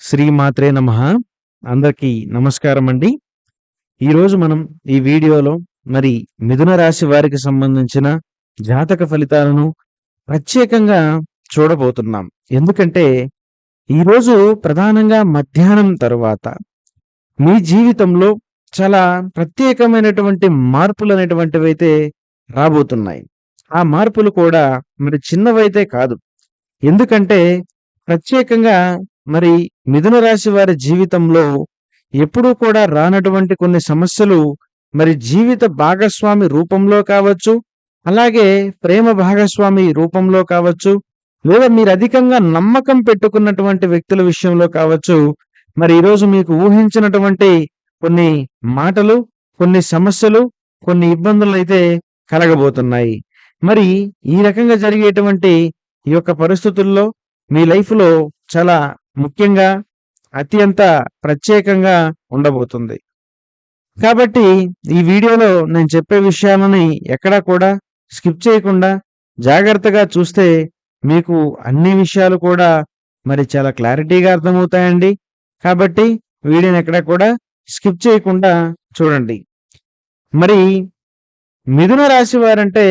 శ్రీమాత్రే నమః. అందరికీ నమస్కారం అండి. ఈరోజు మనం ఈ వీడియోలో మరి మిథున రాశి వారికి సంబంధించిన జాతక ఫలితాలను ప్రత్యేకంగా చూడబోతున్నాం. ఎందుకంటే ఈరోజు ప్రధానంగా మధ్యాహ్నం తరువాత మీ జీవితంలో చాలా ప్రత్యేకమైనటువంటి మార్పులు అనేటువంటివైతే రాబోతున్నాయి. ఆ మార్పులు కూడా మరి చిన్నవైతే కాదు. ఎందుకంటే ప్రత్యేకంగా మరి మిథున రాశి వారి జీవితంలో ఎప్పుడూ కూడా రానటువంటి కొన్ని సమస్యలు మరి జీవిత భాగస్వామి రూపంలో కావచ్చు, అలాగే ప్రేమ భాగస్వామి రూపంలో కావచ్చు, లేదా మీరు అధికంగా నమ్మకం పెట్టుకున్నటువంటి వ్యక్తుల విషయంలో కావచ్చు, మరి ఈరోజు మీకు ఊహించినటువంటి కొన్ని మాటలు, కొన్ని సమస్యలు, కొన్ని ఇబ్బందులైతే కలగబోతున్నాయి. మరి ఈ రకంగా జరిగేటువంటి ఈ యొక్క పరిస్థితుల్లో మీ లైఫ్‌లో చాలా ముఖ్యంగా అత్యంత ప్రత్యేకంగా ఉండబోతుంది. కాబట్టి ఈ వీడియోలో నేను చెప్పే విషయాలని ఎక్కడా కూడా స్కిప్ చేయకుండా జాగ్రత్తగా చూస్తే మీకు అన్ని విషయాలు కూడా మరి చాలా క్లారిటీగా అర్థమవుతాయండి. కాబట్టి వీడియోని ఎక్కడా కూడా స్కిప్ చేయకుండా చూడండి. మరి మిథున రాశి వారంటే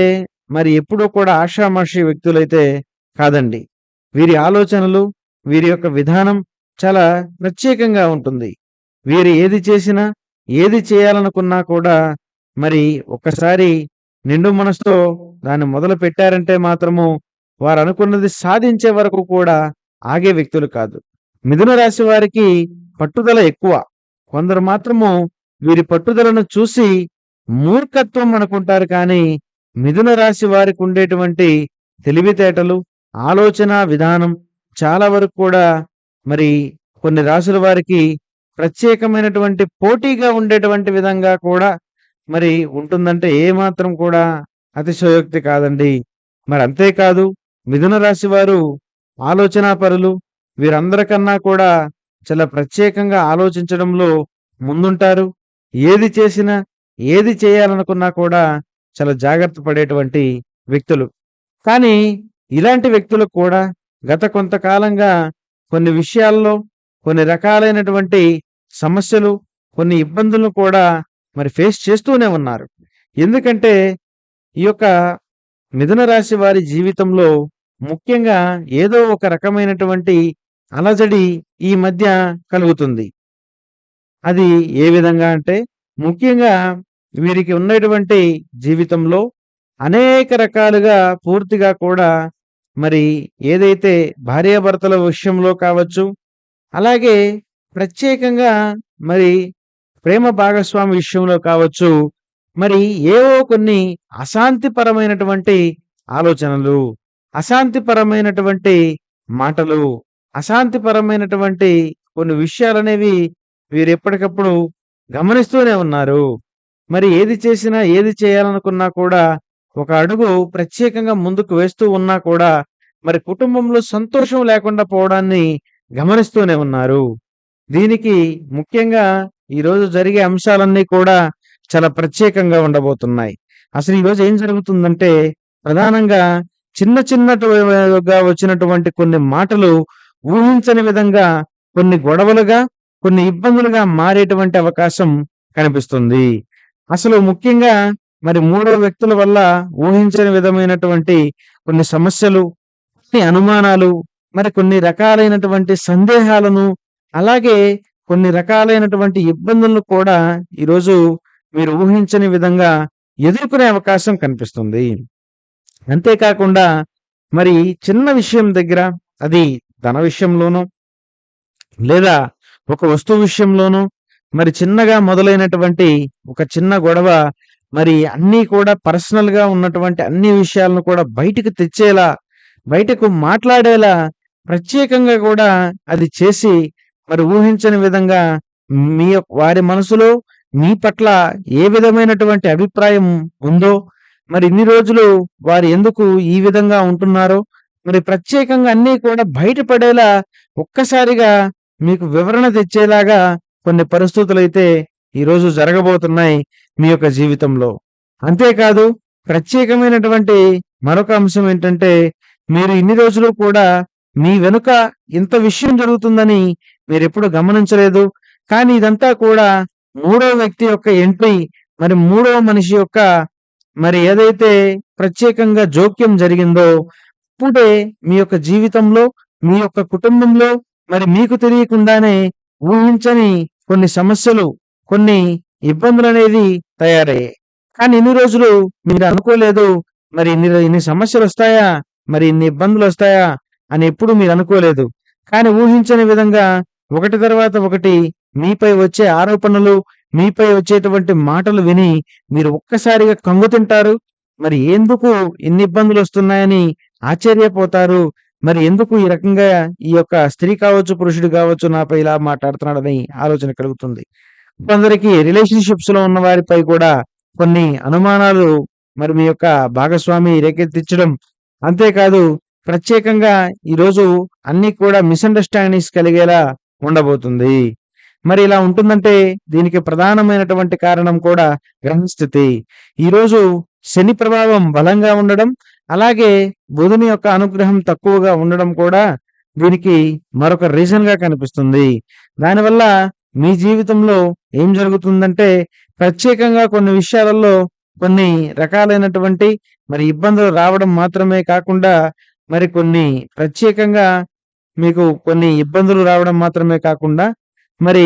మరి ఎప్పుడూ కూడా ఆషామాషి వ్యక్తులైతే కాదండి. వీరి ఆలోచనలు, వీరి యొక్క విధానం చాలా ప్రత్యేకంగా ఉంటుంది. వీరు ఏది చేసినా, ఏది చేయాలనుకున్నా కూడా మరి ఒక్కసారి నిండు మనసుతో దాన్ని మొదలు పెట్టారంటే మాత్రము వారు అనుకున్నది సాధించే వరకు కూడా ఆగే వ్యక్తులు కాదు. మిథున రాశి వారికి పట్టుదల ఎక్కువ. కొందరు మాత్రము వీరి పట్టుదలను చూసి మూర్ఖత్వం అనుకుంటారు కానీ మిథున రాశి వారికి ఉండేటువంటి తెలివితేటలు, ఆలోచన విధానం చాలా వరకు కూడా మరి కొన్ని రాసుల వారికి ప్రత్యేకమైనటువంటి పోటీగా ఉండేటువంటి విధంగా కూడా మరి ఉంటుందంటే ఏమాత్రం కూడా అతిశయోక్తి కాదండి. మరి అంతేకాదు మిథున రాశి వారు ఆలోచనాపరులు. వీరందరికన్నా కూడా చాలా ప్రత్యేకంగా ఆలోచించడంలో ముందుంటారు. ఏది చేసినా, ఏది చేయాలనుకున్నా కూడా చాలా జాగ్రత్త పడేటువంటి వ్యక్తులు. కానీ ఇలాంటి వ్యక్తులకు కూడా గత కొంతకాలంగా కొన్ని విషయాల్లో కొన్ని రకాలైనటువంటి సమస్యలు, కొన్ని ఇబ్బందులను కూడా మరి ఫేస్ చేస్తూనే ఉన్నారు. ఎందుకంటే ఈ యొక్క మిథున రాశి వారి జీవితంలో ముఖ్యంగా ఏదో ఒక రకమైనటువంటి అలజడి ఈ మధ్య కలుగుతుంది. అది ఏ విధంగా అంటే ముఖ్యంగా వీరికి ఉన్నటువంటి జీవితంలో అనేక రకాలుగా పూర్తిగా కూడా మరి ఏదైతే భార్యాభర్తల విషయంలో కావచ్చు, అలాగే ప్రత్యేకంగా మరి ప్రేమ భాగస్వామి విషయంలో కావచ్చు, మరి ఏవో కొన్ని అశాంతిపరమైనటువంటి ఆలోచనలు, అశాంతిపరమైనటువంటి మాటలు, అశాంతిపరమైనటువంటి కొన్ని విషయాలనేవి వీరు ఎప్పటికప్పుడు గమనిస్తూనే ఉన్నారు. మరి ఏది చేసినా, ఏది చేయాలనుకున్నా కూడా ఒక అడుగు ప్రత్యేకంగా ముందుకు వేస్తూ ఉన్నా కూడా మరి కుటుంబంలో సంతోషం లేకుండా పోవడాన్ని గమనిస్తూనే ఉన్నారు. దీనికి ముఖ్యంగా ఈరోజు జరిగే అంశాలన్నీ కూడా చాలా ప్రత్యేకంగా ఉండబోతున్నాయి. అసలు ఈరోజు ఏం జరుగుతుందంటే ప్రధానంగా చిన్న చిన్నగా వచ్చినటువంటి కొన్ని మాటలు ఊహించని విధంగా కొన్ని గొడవలుగా, కొన్ని ఇబ్బందులుగా మారేటువంటి అవకాశం కనిపిస్తుంది. అసలు ముఖ్యంగా మరి మూడో వ్యక్తుల వల్ల ఊహించని విధమైనటువంటి కొన్ని సమస్యలు, కొన్ని అనుమానాలు, మరి కొన్ని రకాలైనటువంటి సందేహాలను, అలాగే కొన్ని రకాలైనటువంటి ఇబ్బందులను కూడా ఈరోజు మీరు ఊహించని విధంగా ఎదుర్కొనే అవకాశం కనిపిస్తుంది. అంతేకాకుండా మరి చిన్న విషయం దగ్గర, అది ధన విషయంలోనో లేదా ఒక వస్తువు విషయంలోనో మరి చిన్నగా మొదలైనటువంటి ఒక చిన్న గొడవ మరి అన్నీ కూడా పర్సనల్‌గా ఉన్నటువంటి అన్ని విషయాలను కూడా బయటికి తెచ్చేలా, బయటకు మాట్లాడేలా ప్రత్యేకంగా కూడా అది చేసి మరి ఊహించని విధంగా వారి మనసులో మీ పట్ల ఏ విధమైనటువంటి అభిప్రాయం ఉందో, మరి ఇన్ని రోజులు వారు ఎందుకు ఈ విధంగా ఉంటున్నారో మరి ప్రత్యేకంగా అన్నీ కూడా బయటపడేలా ఒక్కసారిగా మీకు వివరణ తెచ్చేలాగా కొన్ని పరిస్థితులైతే ఈరోజు జరగబోతున్నాయి మీ యొక్క జీవితంలో. అంతేకాదు ప్రత్యేకమైనటువంటి మరొక అంశం ఏంటంటే మీరు ఇన్ని రోజులు కూడా మీ వెనుక ఇంత విషయం జరుగుతుందని మీరెప్పుడు గమనించలేదు. కానీ ఇదంతా కూడా మూడో వ్యక్తి యొక్క ఎంట్రీ, మరి మూడవ మనిషి యొక్క మరి ఏదైతే ప్రత్యేకంగా జోక్యం జరిగిందో, అప్పుడే మీ యొక్క జీవితంలో, మీ యొక్క కుటుంబంలో మరి మీకు తెలియకుండానే ఊహించని కొన్ని సమస్యలు, కొన్ని ఇబ్బందులనేది తయారయ్యాయి. కానీ ఇన్ని రోజులు మీరు అనుకోలేదు. మరి ఇన్ని సమస్యలొస్తాయా? మరి ఇన్ని ఇబ్బందులొస్తాయా? అని ఎప్పుడు మీరు అనుకోలేదు. కానీ ఊహించని విధంగా ఒకటి తర్వాత ఒకటి మీపై వచ్చే ఆరోపణలు, మీపై వచ్చేటువంటి మాటలు విని మీరు ఒక్కసారిగా కంగుతింటారు. మరి ఎందుకు ఇన్ని ఇబ్బందులొస్తున్నాయని ఆశ్చర్యపోతారు. మరి ఎందుకు ఈ రకంగా ఈ యొక్క స్త్రీ కావచ్చు, పురుషుడు కావచ్చు నాపై ఇలా మాట్లాడుతున్నాడని ఆలోచన కలుగుతుంది. కొందరికి రిలేషన్‌షిప్స్‌లో ఉన్న వారిపై కూడా కొన్ని అనుమానాలు మరి మీ యొక్క భాగస్వామి రేకెత్తించడం. అంతేకాదు ప్రత్యేకంగా ఈరోజు అన్నీ కూడా మిస్‌అండర్‌స్టాండింగ్స్ కలిగేలా ఉండబోతుంది. మరి ఇలా ఉంటుందంటే దీనికి ప్రధానమైనటువంటి కారణం కూడా గ్రహస్థితి. ఈరోజు శని ప్రభావం బలంగా ఉండడం, అలాగే బుధుని యొక్క అనుగ్రహం తక్కువగా ఉండడం కూడా దీనికి మరొక రీజన్‌గా కనిపిస్తుంది. దానివల్ల మీ జీవితంలో ఏం జరుగుతుందంటే ప్రత్యేకంగా కొన్ని విషయాలలో కొన్ని రకాలైనటువంటి మరి ఇబ్బందులు రావడం మాత్రమే కాకుండా మరి కొన్ని ప్రత్యేకంగా మీకు కొన్ని ఇబ్బందులు రావడం మాత్రమే కాకుండా మరి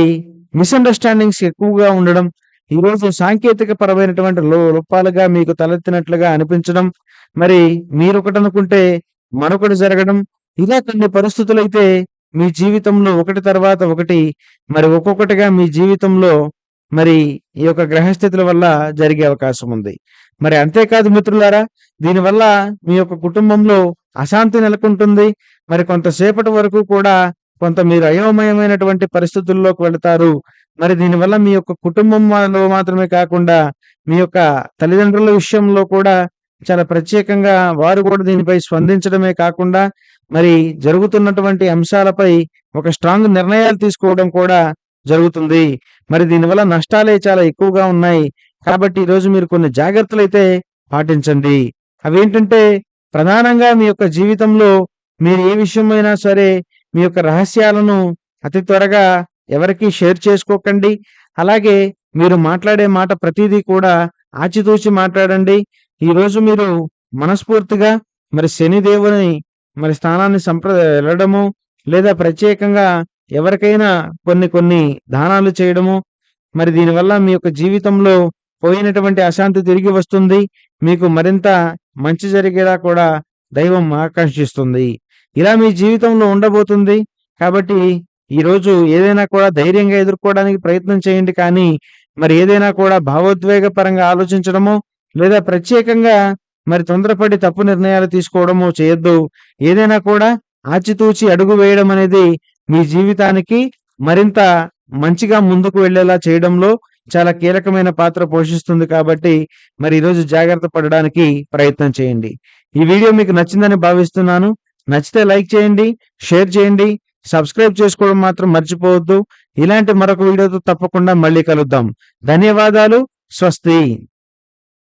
మిస్‌అండర్‌స్టాండింగ్స్ ఎక్కువగా ఉండడం, ఈరోజు సాంకేతిక పరమైనటువంటి లోపాలుగా మీకు తలెత్తినట్లుగా అనిపించడం, మరి మీరొకటనుకుంటే మరొకటి జరగడం, ఇలా కొన్ని పరిస్థితులైతే మీ జీవితంలో ఒకటి తర్వాత ఒకటి మరి ఒక్కొక్కటిగా మీ జీవితంలో మరి ఈ యొక్క గ్రహస్థితుల వల్ల జరిగే అవకాశం ఉంది. మరి అంతేకాదు మిత్రులారా, దీనివల్ల మీ యొక్క కుటుంబంలో అశాంతి నెలకొంటుంది. మరి కొంతసేపటి వరకు కూడా కొంత మీరు అయోమయమైనటువంటి పరిస్థితుల్లోకి వెళతారు. మరి దీనివల్ల మీ యొక్క కుటుంబంలో మాత్రమే కాకుండా మీ యొక్క తల్లిదండ్రుల విషయంలో కూడా చాలా ప్రత్యేకంగా వారు కూడా దీనిపై స్పందించడమే కాకుండా మరి జరుగుతున్నటువంటి అంశాలపై ఒక స్ట్రాంగ్ నిర్ణయాలు తీసుకోవడం కూడా జరుగుతుంది. మరి దీనివల్ల నష్టాలే చాలా ఎక్కువగా ఉన్నాయి. కాబట్టి ఈరోజు మీరు కొన్ని జాగ్రత్తలైతే పాటించండి. అవేంటంటే ప్రధానంగా మీ యొక్క జీవితంలో మీరు ఏ విషయమైనా సరే మీ యొక్క రహస్యాలను అతి త్వరగా ఎవరికీ షేర్ చేసుకోకండి. అలాగే మీరు మాట్లాడే మాట ప్రతీదీ కూడా ఆచితూచి మాట్లాడండి. ఈరోజు మీరు మనస్ఫూర్తిగా మరి శనిదేవుని మరి స్థానాన్ని వెళ్ళడము, లేదా ప్రత్యేకంగా ఎవరికైనా కొన్ని దానాలు చేయడము, మరి దీనివల్ల మీ యొక్క జీవితంలో పోయినటువంటి అశాంతి తిరిగి వస్తుంది. మీకు మరింత మంచి జరిగేలా కూడా దైవం ఆకాంక్షిస్తుంది. ఇలా మీ జీవితంలో ఉండబోతుంది. కాబట్టి ఈరోజు ఏదైనా కూడా ధైర్యంగా ఎదుర్కోవడానికి ప్రయత్నం చేయండి. కానీ మరి ఏదైనా కూడా భావోద్వేగపరంగా ఆలోచించడమో, లేదా ప్రత్యేకంగా మరి తొందరపడి తప్పు నిర్ణయాలు తీసుకోవడమో చేయొద్దు. ఏదైనా కూడా ఆచితూచి అడుగు వేయడం అనేది మీ జీవితానికి మరింత మంచిగా ముందుకు వెళ్ళేలా చేయడంలో చాలా కీలకమైన పాత్ర పోషిస్తుంది. కాబట్టి మరి ఈరోజు జాగ్రత్త పడడానికి ప్రయత్నం చేయండి. ఈ వీడియో మీకు నచ్చిందని భావిస్తున్నాను. నచ్చితే లైక్ చేయండి, షేర్ చేయండి, సబ్స్క్రైబ్ చేసుకోవడం మాత్రం మర్చిపోవద్దు. ఇలాంటి మరొక వీడియోతో తప్పకుండా మళ్ళీ కలుద్దాం. ధన్యవాదాలు. స్వస్తి.